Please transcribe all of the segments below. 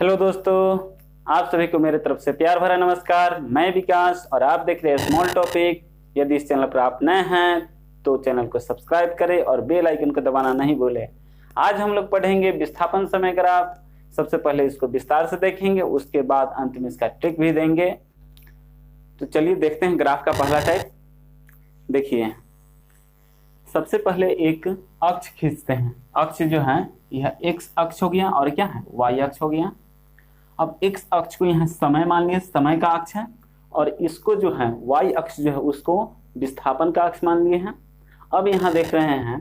Hello दोस्तों, आप सभी को मेरे तरफ से प्यार भरा नमस्कार। मैं विकास और आप देख रहे हैं स्मॉल टॉपिक। यदि इस चैनल पर आप नए हैं तो चैनल को सब्सक्राइब करें और बेल आइकन को दबाना नहीं भूलें। आज हम लोग पढ़ेंगे विस्थापन समय ग्राफ। सबसे पहले इसको विस्तार से देखेंगे, उसके बाद अंत में इसका ट्रिक भी देंगे। तो चलिए देखते हैं ग्राफ का पहला टाइप। देखिए, सबसे पहले एक अक्ष खींचते हैं। अक्ष जो है यह एक्स अक्ष हो गया और क्या है, वाई अक्ष हो गया। अब एक्स अक्ष को यहाँ समय मान लिया, समय का अक्ष है, और इसको जो है वाई अक्ष जो है उसको विस्थापन का अक्ष मान लिए हैं। अब यहाँ देख रहे हैं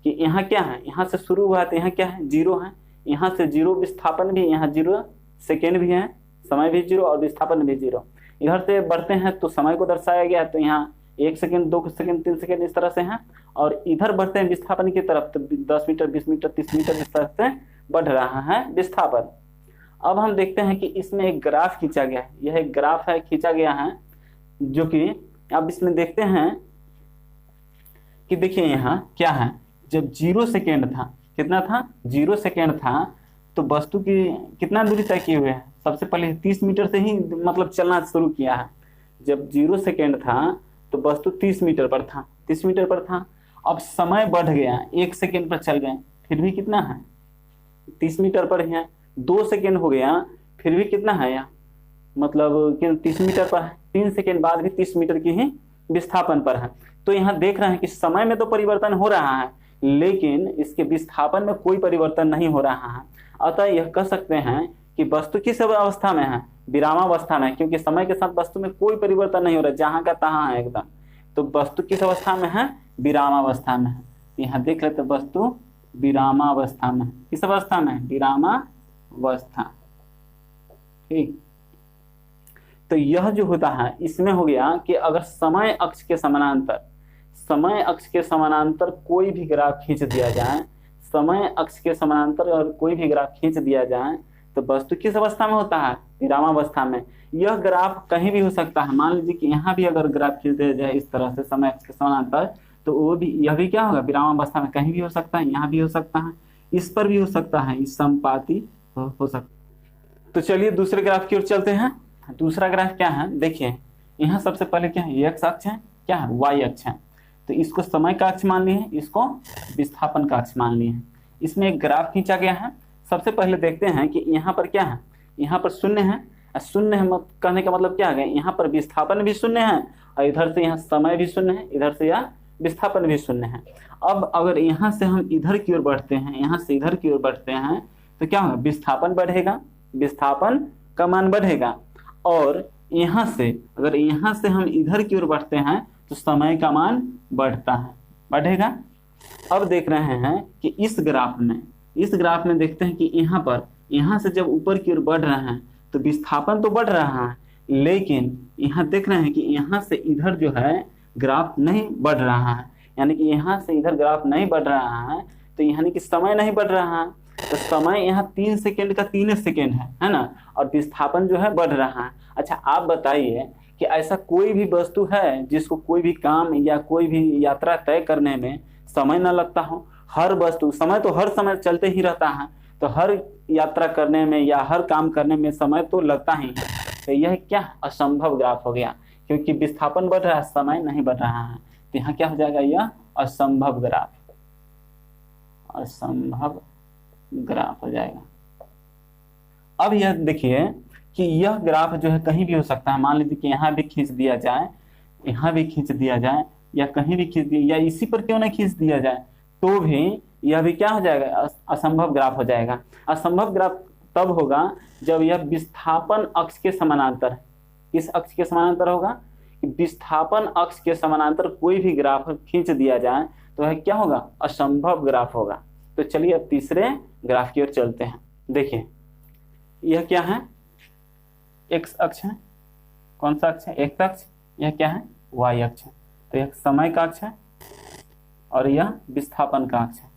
कि यहाँ क्या है, यहाँ से शुरू हुआ तो यहाँ क्या है, जीरो है। यहाँ से जीरो, विस्थापन भी, यहाँ जीरो सेकेंड भी है, समय भी जीरो और विस्थापन भी जीरो। इधर से बढ़ते हैं तो समय को दर्शाया गया है, तो यहाँ 1 सेकेंड, 2 सेकेंड, 3 सेकेंड इस तरह से है। और इधर बढ़ते हैं विस्थापन की तरफ तो 10 मीटर, 20 मीटर, 30 मीटर इस तरह से बढ़ रहा है विस्थापन। अब हम देखते हैं कि इसमें एक ग्राफ खींचा गया है। यह एक ग्राफ है, खींचा गया है, जो कि अब इसमें देखते हैं कि देखिए यहाँ क्या है। जब 0 सेकेंड था, कितना था, 0 सेकेंड था, तो वस्तु की कितना दूरी तय किए हुए है। सबसे पहले 30 मीटर से ही मतलब चलना शुरू किया है। जब 0 सेकेंड था तो वस्तु 30 मीटर पर था, 30 मीटर पर था। अब समय बढ़ गया, 1 सेकेंड पर चल गए, फिर भी कितना है, 30 मीटर पर है। 2 सेकेंड हो गया, फिर भी कितना है यहाँ, मतलब 30 मीटर पर है। 3 सेकेंड बाद भी 30 मीटर की ही विस्थापन पर है। तो यहाँ देख रहे हैं कि समय में तो परिवर्तन हो रहा है, लेकिन इसके विस्थापन में कोई परिवर्तन नहीं हो रहा है। अतः यह कह सकते हैं कि वस्तु किस अवस्था में है, विरामावस्था में, क्योंकि समय के साथ वस्तु में कोई परिवर्तन नहीं हो रहा, जहां का तहां है एकदम। तो वस्तु किस अवस्था में है, विरामावस्था में है। यहाँ देख लेते वस्तु विरामावस्था में, किस अवस्था में, विरामावस्था। ठीक, तो यह जो होता है इसमें हो गया कि अगर समय अक्ष के समानांतर, समय अक्ष के समानांतर कोई भी ग्राफ खींच दिया जाए, समय अक्ष के समानांतर और कोई भी ग्राफ खींच दिया जाए तो वस्तु किस अवस्था में होता है, विरामावस्था में। यह ग्राफ कहीं भी हो सकता है। मान लीजिए कि यहाँ भी अगर ग्राफ खींच दिया जाए इस तरह से समय अक्ष के समानांतर, तो वो भी, यह भी क्या होगा, विरामावस्था में। कहीं भी हो सकता है, यहाँ भी हो सकता है, इस पर भी हो सकता है, इस संपाती हो सकता है। तो चलिए दूसरे ग्राफ की ओर चलते हैं। दूसरा ग्राफ क्या है, देखिए यहाँ सबसे पहले क्या है, एक्स अक्ष है, क्या है, वाई अक्ष है। तो इसको समय का अक्ष मान लिए हैं, इसको विस्थापन का अक्ष मान लिए हैं। इसमें एक ग्राफ खींचा गया है। सबसे पहले देखते हैं कि यहाँ पर क्या है, यहाँ पर शून्य है। शून्य है कहने का मतलब क्या है, यहाँ पर विस्थापन भी शून्य है और इधर से यहाँ समय भी शून्य है, इधर से यह विस्थापन भी शून्य है। अब अगर यहाँ से हम इधर की ओर बढ़ते हैं, यहाँ से इधर की ओर बढ़ते हैं तो क्या होगा, विस्थापन बढ़ेगा, विस्थापन का मान बढ़ेगा। और यहाँ से अगर यहाँ से हम इधर की ओर बढ़ते हैं तो समय का मान बढ़ता है, बढ़ेगा। अब देख रहे हैं कि इस ग्राफ में देखते हैं कि यहाँ पर, यहाँ से जब ऊपर की ओर बढ़ रहे हैं तो विस्थापन तो बढ़ रहा है, लेकिन यहाँ देख रहे हैं कि यहाँ से इधर जो है ग्राफ नहीं बढ़ रहा है। यानी कि यहाँ से इधर ग्राफ नहीं बढ़ रहा है, तो यानी कि समय नहीं बढ़ रहा है। तो समय यहाँ 3 सेकेंड का 3 सेकेंड है ना, और विस्थापन जो है बढ़ रहा है। अच्छा, आप बताइए कि ऐसा कोई भी वस्तु है जिसको कोई भी काम या कोई भी यात्रा तय करने में समय न लगता हो। हर वस्तु, समय तो हर समय चलते ही रहता है, तो हर यात्रा करने में या हर काम करने में समय तो लगता ही है। तो यह क्या, असंभव ग्राफ हो गया, क्योंकि विस्थापन बढ़ रहा है, समय नहीं बढ़ रहा है। तो यहाँ क्या हो जाएगा, यह असंभव ग्राफ, असंभव ग्राफ हो जाएगा। अब यह देखिए कि यह ग्राफ जो है कहीं भी हो सकता है। मान लीजिए कि यहाँ भी खींच दिया जाए, यहाँ भी खींच दिया जाए, या कहीं भी खींच दिया, या इसी पर क्यों ना खींच दिया जाए, तो भी यह भी क्या हो जाएगा, असंभव ग्राफ हो जाएगा। असंभव ग्राफ तब होगा जब यह विस्थापन अक्ष के समानांतर है। किस अक्ष के समानांतर होगा, कि विस्थापन अक्ष के समानांतर कोई भी ग्राफ खींच दिया जाए तो यह क्या होगा, असंभव ग्राफ होगा। तो चलिए अब तीसरे ग्राफ की ओर चलते हैं। देखिए यह क्या है, एक्स अक्ष है। कौन सा अक्ष है, एक्स अक्ष। यह क्या है, वाई अक्ष है। तो यह समय का अक्ष है और यह विस्थापन का अक्ष है,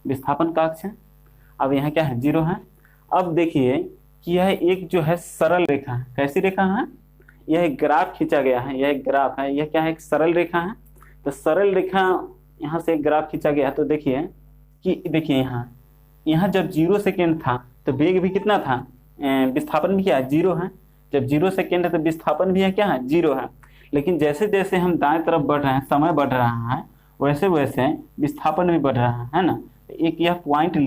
विस्थापन का अक्ष है। अब यहाँ क्या है, 0 है। अब देखिए कि यह एक जो है सरल रेखा है। कैसी रेखा है, यह एक ग्राफ खींचा गया है, यह एक ग्राफ है, यह क्या है, एक सरल रेखा है। तो सरल रेखा यहाँ से एक ग्राफ खींचा गया है। तो देखिए कि देखिए यहाँ यहाँ जब 0 सेकेंड था तो वेग भी कितना था, विस्थापन भी क्या है, 0 है। जब 0 सेकेंड है तो विस्थापन भी है क्या है, 0 है। लेकिन जैसे जैसे हम दाएं तरफ बढ़ रहे हैं, समय बढ़ रहा है, वैसे वैसे विस्थापन भी बढ़ रहा है ना। एक यह पॉइंट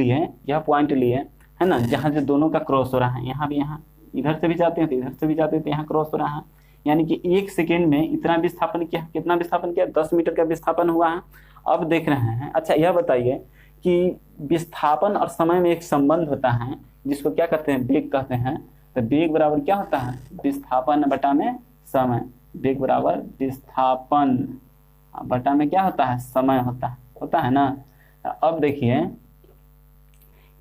लिए है ना, जहाँ जो दोनों का क्रॉस हो रहा है, यहाँ भी, यहाँ इधर से भी जाते हैं तो इधर से भी जाते हैं तो यहाँ क्रॉस हो रहा है। यानी कि 1 सेकेंड में इतना विस्थापन किया, कितना विस्थापन किया, 10 मीटर का विस्थापन हुआ है। अब देख रहे हैं, अच्छा यह बताइए कि विस्थापन और समय में एक संबंध होता है जिसको क्या कहते हैं, वेग कहते हैं। तो वेग बराबर क्या होता है, विस्थापन बटा में समय। वेग बराबर विस्थापन बटा में क्या होता है, समय होता है ना। अब देखिए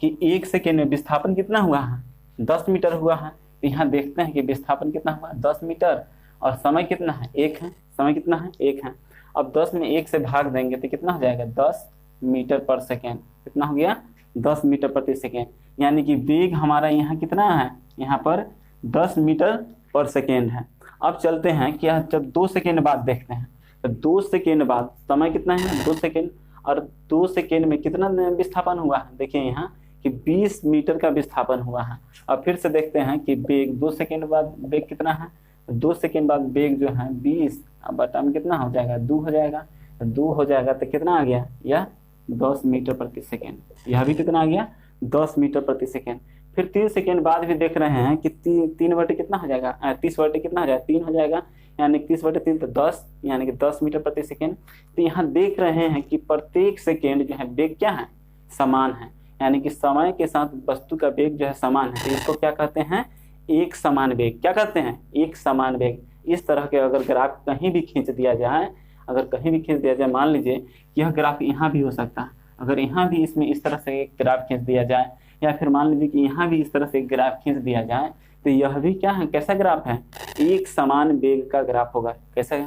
कि 1 सेकेंड में विस्थापन कितना हुआ है, 10 मीटर हुआ है। तो यहाँ देखते हैं कि विस्थापन कितना हुआ, 10 मीटर, और समय कितना है, 1 है। समय कितना है, 1 है। अब 10 में 1 से भाग देंगे तो कितना हो जाएगा, 10 मीटर पर सेकेंड। कितना हो गया, 10 मीटर प्रति सेकेंड। यानी कि वेग हमारा यहाँ कितना है, यहाँ पर 10 मीटर पर सेकेंड है। अब चलते हैं कि जब 2 सेकेंड बाद देखते हैं, तो 2 सेकेंड बाद समय कितना है, 2 सेकेंड, और 2 सेकेंड में कितना विस्थापन हुआ है, देखिए यहाँ कि 20 मीटर का विस्थापन हुआ है। अब फिर से देखते हैं कि वेग 2 सेकेंड बाद वेग कितना है, 2 सेकेंड बाद वेग जो है 20, अब बटा में कितना हो जाएगा, 2 हो जाएगा। 2 हो जाएगा तो कितना आ गया, यह 10 मीटर प्रति सेकेंड। यह भी कितना आ गया, 10 मीटर प्रति सेकेंड। फिर 3 सेकेंड बाद भी देख रहे हैं कि 3 बटे कितना हो जाएगा, 30 बटे कितना हो जाएगा, 3 हो जाएगा। यानी 30 बटे 3 तो 10, यानी कि 10 मीटर प्रति सेकेंड। तो यहाँ देख रहे हैं कि प्रत्येक सेकेंड जो है वेग क्या है, समान है। यानी कि समय के साथ वस्तु का वेग जो है समान है। तो इसको क्या कहते हैं, एक समान वेग। क्या कहते हैं, एक समान वेग। इस तरह के अगर ग्राफ कहीं भी खींच दिया जाए, मान लीजिए यह ग्राफ यहाँ भी हो सकता है, अगर यहाँ भी इसमें इस तरह से एक ग्राफ खींच दिया जाए, या फिर मान लीजिए कि यहाँ भी इस तरह से एक ग्राफ खींच दिया जाए, तो यह भी क्या है, कैसा ग्राफ है, एक समान वेग का ग्राफ होगा। कैसा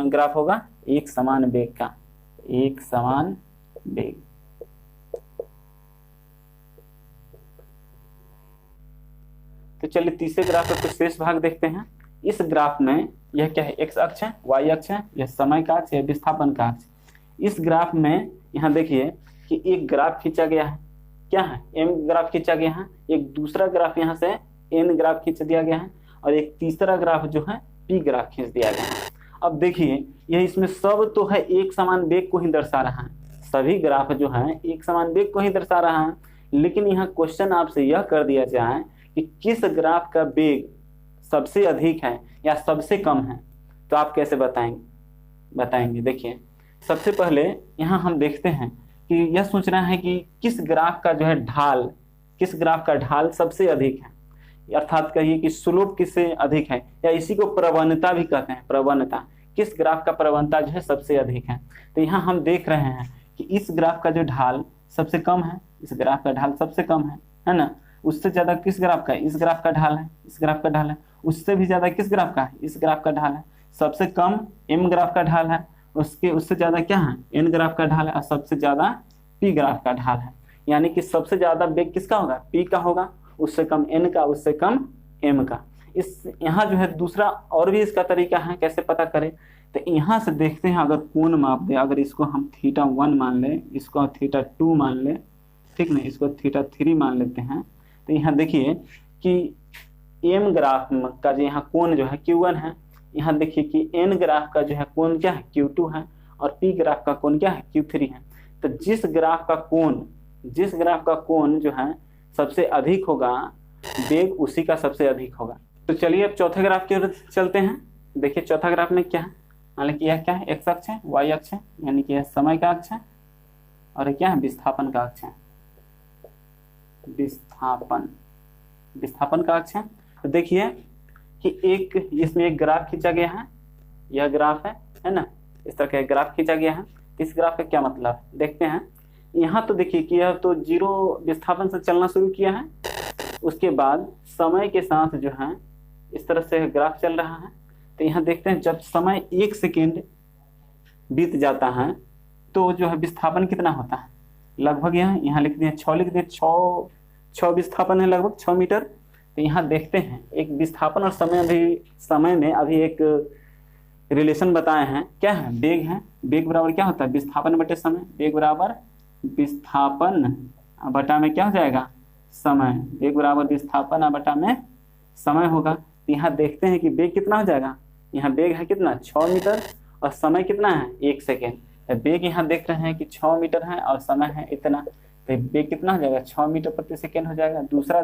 ग्राफ होगा, एक समान वेग का, एक समान वेग। तो चलिए तीसरे ग्राफ का कुछ शेष भाग देखते हैं। इस ग्राफ में यह क्या है, एक्स अक्ष है, वाई अक्ष है, यह समय का अक्ष है, विस्थापन का अक्ष। इस ग्राफ में यहाँ देखिए कि एक ग्राफ खींचा गया है, क्या है, एम ग्राफ खींचा गया है। एक दूसरा ग्राफ यहाँ से एन ग्राफ खींच दिया गया है, और एक तीसरा ग्राफ जो है पी ग्राफ खींच दिया गया है। अब देखिए यह इसमें सब तो है एक समान वेग को ही दर्शा रहा है, सभी ग्राफ जो है एक समान वेग को ही दर्शा रहा है। लेकिन यहाँ क्वेश्चन आपसे यह कर दिया जाए कि किस ग्राफ का वेग सबसे अधिक है या सबसे कम है, तो आप कैसे बताएंगे। देखिए सबसे पहले यहाँ हम देखते हैं कि यह सोचना है कि किस ग्राफ का जो है ढाल, किस ग्राफ का ढाल सबसे अधिक है, अर्थात कहिए कि स्लोप किससे अधिक है, या इसी को प्रवणता भी कहते हैं, प्रवणता। किस ग्राफ का प्रवणता जो है सबसे अधिक है। तो यहाँ हम देख रहे हैं कि इस ग्राफ का जो ढाल सबसे कम है, इस ग्राफ का ढाल सबसे कम है ना। उससे ज्यादा किस ग्राफ का है, इस ग्राफ का ढाल है, इस ग्राफ का ढाल है। उससे भी ज्यादा किस ग्राफ का है, इस ग्राफ का ढाल है। सबसे कम एम ग्राफ का ढाल है, उससे ज्यादा क्या है, एन ग्राफ का ढाल है, और सबसे ज्यादा पी ग्राफ का ढाल है। यानी कि सबसे ज्यादा वेग किसका होगा, पी का होगा, उससे कम एन का, उससे कम एम का। इस यहाँ जो है दूसरा और भी इसका तरीका है कैसे पता करें। तो यहाँ से देखते हैं, अगर कोण माप दे, अगर इसको हम θ1 मान ले, इसको θ2 मान ले, ठीक ना, इसको θ3 मान लेते हैं। तो यहाँ देखिए कि एम ग्राफ का जो यहाँ कोण जो है Q1 है, यहाँ देखिए कि एन ग्राफ का जो है कोण क्या है, Q2 है, और पी ग्राफ का कोण क्या है, Q3 है। तो जिस ग्राफ का कोण जो है सबसे अधिक होगा, वेग उसी का सबसे अधिक होगा। तो चलिए अब चौथे ग्राफ की ओर चलते हैं। देखिए चौथा ग्राफ में क्या है, हालांकि यह क्या है, एक्स अक्ष है, वाई अक्ष है, यानी कि यह समय का अक्ष है, और क्या है, विस्थापन का अक्ष है, विस्थापन का अक्ष है। तो देखिए कि एक इसमें एक ग्राफ खींचा गया है, यह ग्राफ है ना, इस तरह का ग्राफ खींचा गया है। इस ग्राफ का क्या मतलब देखते हैं। यहाँ तो देखिए कि यह तो जीरो विस्थापन से चलना शुरू किया है, उसके बाद समय के साथ जो है इस तरह से ग्राफ चल रहा है। तो यहाँ देखते हैं जब समय 1 सेकेंड बीत जाता है तो जो है विस्थापन कितना होता है, लगभग यहाँ लिख दिए 6, लिख दिए 6 विस्थापन है, लगभग 6 मीटर। तो यहाँ देखते हैं एक विस्थापन और समय में अभी एक रिलेशन बताए हैं, क्या है, वेग है। वेग बराबर क्या होता है, विस्थापन बटे समय। वेग बराबर विस्थापन बटा में क्या हो जाएगा, समय। वेग बराबर विस्थापन बटा में समय होगा। तो यहाँ देखते हैं कि वेग कितना हो जाएगा, यहाँ वेग है कितना 6 मीटर और समय कितना है 1 सेकेंड। तो वेग यहाँ देख रहे हैं कि 6 मीटर है और समय है इतना, तो वेग कितना हो जाएगा 6 मीटर प्रति सेकेंड हो जाएगा। दूसरा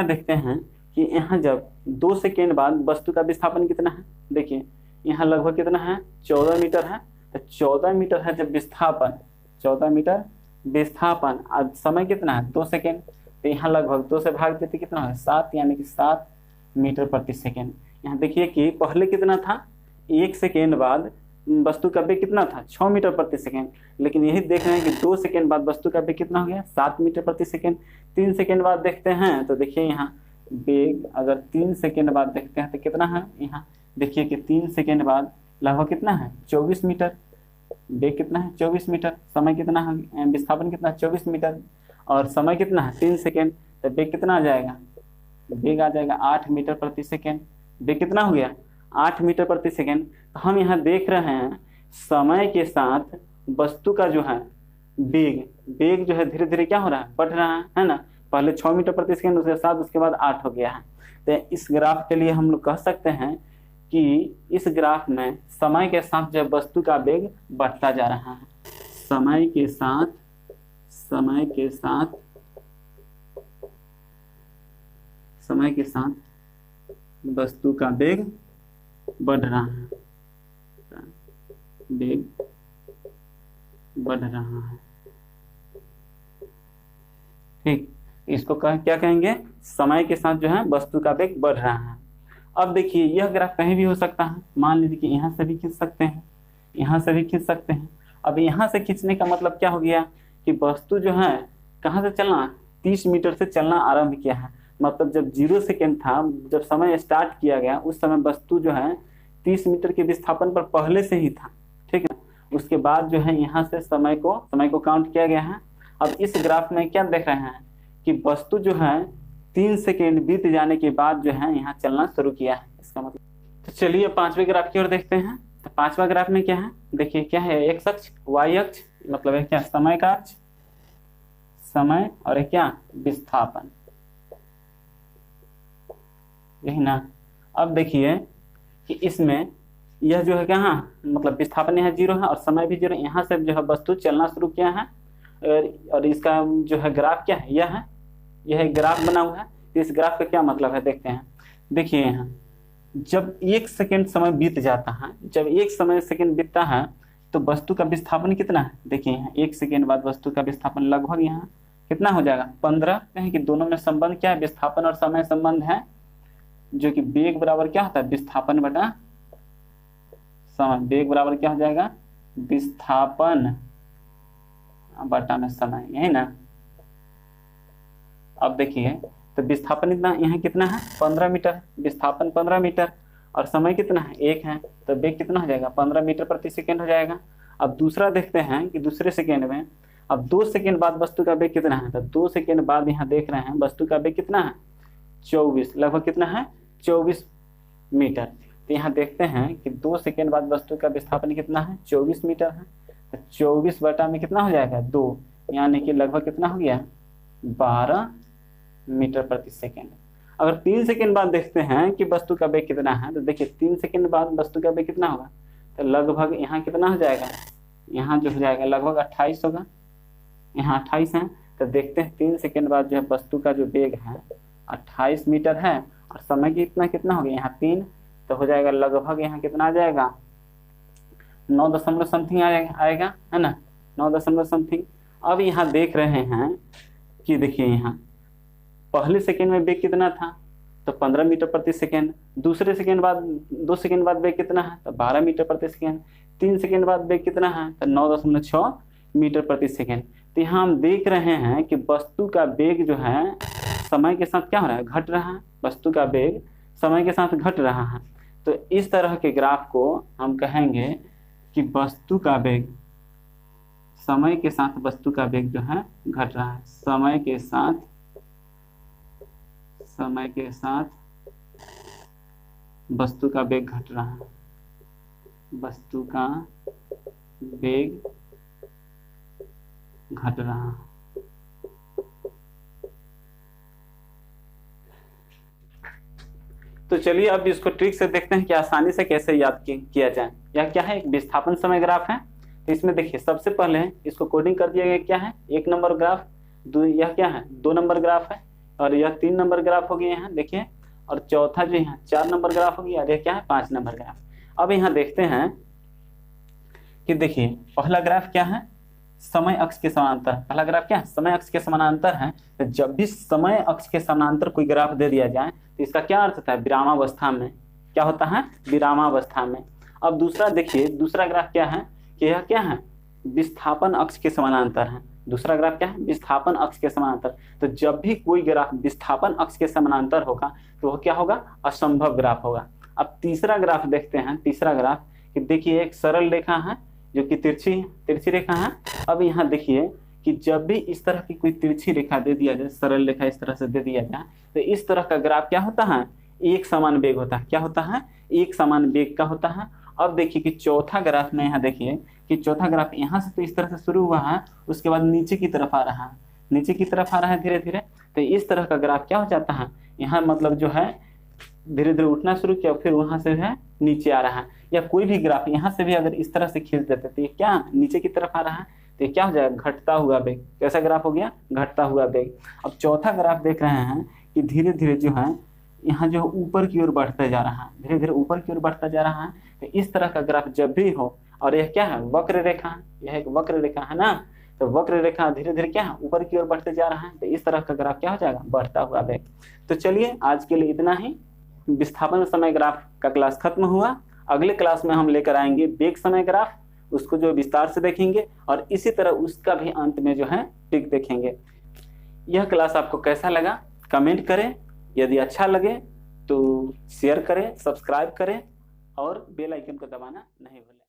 देखते हैं कि यहाँ जब 2 सेकेंड बाद वस्तु का विस्थापन कितना है, देखिए यहाँ लगभग कितना है 14 मीटर है। तो 14 मीटर है जब विस्थापन, 14 मीटर विस्थापन, आज समय कितना है 2 सेकेंड। तो यहाँ लगभग 2 से भाग देते कितना है 7, यानी कि 7 मीटर प्रति सेकेंड। यहाँ देखिए कि पहले कितना था, 1 सेकेंड बाद वस्तु का वेग कितना था 6 मीटर प्रति सेकेंड, लेकिन यही देख रहे हैं कि 2 सेकेंड बाद वस्तु का वेग कितना हो गया 7 मीटर प्रति सेकेंड। 3 सेकेंड बाद देखते हैं तो देखिए यहाँ वेग अगर 3 सेकेंड बाद देखते हैं तो कितना है, यहाँ देखिए कि 3 सेकेंड बाद लगभग कितना है 24 मीटर, वेग कितना है 24 मीटर, समय कितना है विस्थापन कितना 24 मीटर और समय कितना है 3 सेकेंड। तो वेग कितना आ जाएगा, वेग आ जाएगा 8 मीटर प्रति सेकेंड। वेग कितना हो गया 8 मीटर प्रति सेकेंड। तो हम यहाँ देख रहे हैं समय के साथ वस्तु का जो है वेग जो है धीरे धीरे क्या हो रहा है, बढ़ रहा है ना। पहले 6 मीटर प्रति सेकेंड, उसके साथ उसके बाद 8 हो गया है। तो इस ग्राफ के लिए हम लोग कह सकते हैं कि इस ग्राफ में समय के साथ जब वस्तु का वेग बढ़ता जा रहा है, समय के साथ वस्तु का वेग बढ़ रहा है, वेग बढ़ रहा है। ठीक, इसको क्या कहेंगे, समय के साथ जो है वस्तु का वेग बढ़ रहा है। अब देखिए यह ग्राफ कहीं भी हो सकता है, मान लीजिए कि यहाँ से भी खींच सकते हैं, यहाँ से भी खींच सकते हैं। अब यहाँ से खींचने का मतलब क्या हो गया कि वस्तु जो है कहाँ से चलना, 30 मीटर से चलना आरंभ किया है। मतलब जब 0 सेकेंड था, जब समय स्टार्ट किया गया उस समय वस्तु जो है 30 मीटर के विस्थापन पर पहले से ही था, ठीक है। उसके बाद जो है यहाँ से समय को काउंट किया गया है। अब इस ग्राफ में क्या देख रहे हैं कि वस्तु जो है 3 सेकेंड बीत जाने के बाद जो है यहाँ चलना शुरू किया है, इसका मतलब। तो चलिए 5वें ग्राफ की ओर देखते हैं। तो 5वां ग्राफ में क्या है, देखिए क्या है, एक्स अक्ष वाई अक्ष, मतलब है क्या समय का अक्ष, समय और है क्या विस्थापन, यही ना। अब देखिए कि इसमें यह जो है कहाँ, मतलब विस्थापन यहाँ 0 है और समय भी 0, यहाँ से जो है वस्तु चलना शुरू किया है। और इसका जो है ग्राफ क्या है, यह एक ग्राफ बना हुआ है। तो इस ग्राफ का क्या मतलब है देखते हैं। देखिए यहाँ जब 1 सेकेंड समय बीत जाता है, जब 1 सेकेंड बीतता है तो वस्तु का विस्थापन कितना है, देखिए यहाँ 1 सेकेंड बाद वस्तु का विस्थापन लगभग यहाँ कितना हो जाएगा 15। कहें कि दोनों में संबंध क्या है, विस्थापन और समय संबंध है, जो कि वेग बराबर क्या होता है विस्थापन बटा समय। वेग बराबर क्या हो जाएगा विस्थापन बटा में समय, यही ना। अब देखिए तो विस्थापन इतना यहाँ कितना है 15 मीटर, विस्थापन 15 मीटर और समय कितना है 1 है, तो वेग कितना हो जाएगा 15 मीटर प्रति सेकेंड हो जाएगा। अब दूसरा देखते हैं कि दूसरे सेकेंड में, अब 2 सेकेंड बाद वस्तु का वेग कितना है, तो 2 सेकेंड बाद यहाँ देख रहे हैं वस्तु का वेग कितना है 24, लगभग कितना है 24 मीटर। तो यहाँ देखते हैं कि 2 सेकेंड बाद वस्तु का विस्थापन कितना है 24 मीटर है। तो 24 बटा में कितना हो जाएगा 2, यानी कि लगभग कितना हो गया 12 मीटर प्रति सेकेंड। अगर 3 सेकेंड बाद देखते हैं कि वस्तु का वेग कितना है, तो देखिए 3 सेकेंड बाद वस्तु का वेग कितना होगा, तो लगभग यहाँ कितना हो जाएगा, यहाँ जो हो जाएगा लगभग 28 होगा, यहाँ 28 है। तो देखते हैं 3 सेकेंड बाद जो है वस्तु का जो वेग है 28 मीटर है और समय की कितना हो गया यहाँ 3, तो हो जाएगा लगभग यहाँ कितना आ जाएगा 9 दशमलव समथिंग आएगा, है ना, 9 दशमलव समथिंग। अब यहाँ देख रहे हैं कि देखिए यहाँ पहले सेकेंड में वेग कितना था, तो 15 मीटर प्रति सेकेंड। दूसरे सेकेंड बाद 2 सेकेंड बाद वेग कितना है, तो 12 मीटर प्रति सेकेंड। 3 सेकेंड बाद वेग कितना है, तो 9.6 मीटर प्रति सेकेंड। तो यहाँ हम देख रहे हैं कि वस्तु का वेग जो है समय के साथ क्या हो रहा है, घट रहा है। वस्तु का वेग समय के साथ घट रहा है। तो इस तरह के ग्राफ को हम कहेंगे कि वस्तु का वेग समय के साथ वस्तु का वेग जो है घट रहा है। समय के साथ वस्तु का वेग घट रहा है, वस्तु का वेग घट रहा है। तो चलिए अब इसको ट्रिक से देखते हैं कि आसानी से कैसे याद किया जाए। यह क्या है, एक विस्थापन समय ग्राफ है। तो इसमें देखिए सबसे पहले इसको कोडिंग कर दिया गया, क्या है 1 नंबर ग्राफ, यह क्या है 2 नंबर ग्राफ है, और यह 3 नंबर ग्राफ हो गया यहाँ देखिए, और चौथा जो यहाँ 4 नंबर ग्राफ हो गया, और यह क्या है 5 नंबर ग्राफ। अब यहाँ देखते हैं कि देखिए पहला ग्राफ क्या है, समय अक्ष के समानांतर। पहला ग्राफ क्या है, समय अक्ष के समानांतर है। तो जब भी समय अक्ष के समानांतर कोई ग्राफ दे दिया जाए तो इसका क्या अर्थ होता है, विरामावस्था में। क्या होता है, विरामावस्था में। अब दूसरा देखिए, दूसरा ग्राफ क्या है कि यह क्या है, विस्थापन अक्ष के समानांतर है। दूसरा ग्राफ क्या है, विस्थापन अक्ष के समानांतर। तो जब भी कोई ग्राफ विस्थापन अक्ष के समानांतर होगा तो वह क्या होगा, असंभव ग्राफ होगा। अब तीसरा ग्राफ देखते हैं। तीसरा ग्राफ कि देखिए एक सरल रेखा है जो कि तिरछी रेखा है। अब यहाँ देखिए कि जब भी इस तरह की कोई तिरछी रेखा दे दिया जाए, सरल रेखा इस तरह से दे दिया जाए, तो इस तरह का ग्राफ क्या होता है, एक समान वेग होता है। क्या होता है, एक समान वेग का होता है। अब देखिए कि चौथा ग्राफ में यहाँ देखिए कि चौथा ग्राफ यहाँ से तो इस तरह से शुरू हुआ है, उसके बाद नीचे की तरफ आ रहा है, नीचे की तरफ आ रहा है धीरे धीरे। तो इस तरह का ग्राफ क्या हो जाता है, यहाँ मतलब जो है धीरे धीरे उठना शुरू किया, फिर वहां से है नीचे आ रहा है। या कोई भी ग्राफ यहाँ से भी अगर इस तरह से खींच देते तो ये क्या नीचे की तरफ आ रहा है, तो ये क्या हो जाएगा, घटता हुआ वेग। कैसा ग्राफ हो गया, घटता हुआ वेग। अब चौथा ग्राफ देख रहे हैं कि धीरे धीरे जो है यहाँ जो ऊपर की ओर बढ़ता जा रहा है, धीरे धीरे ऊपर की ओर बढ़ता जा रहा है। तो इस तरह का ग्राफ जब भी हो, और यह क्या है, वक्र रेखा, यह एक वक्र रेखा है ना, तो वक्र रेखा धीरे धीरे क्या है, ऊपर की ओर बढ़ते जा रहा है। तो इस तरह का ग्राफ क्या हो जाएगा, बढ़ता हुआ वेग। तो चलिए आज के लिए इतना ही। विस्थापन समय ग्राफ का क्लास खत्म हुआ। अगले क्लास में हम लेकर आएंगे वेग समय ग्राफ, उसको जो विस्तार से देखेंगे, और इसी तरह उसका भी अंत में जो है ट्रिक देखेंगे। यह क्लास आपको कैसा लगा कमेंट करें, यदि अच्छा लगे तो शेयर करें, सब्सक्राइब करें और बेल आइकन को दबाना नहीं भूलें।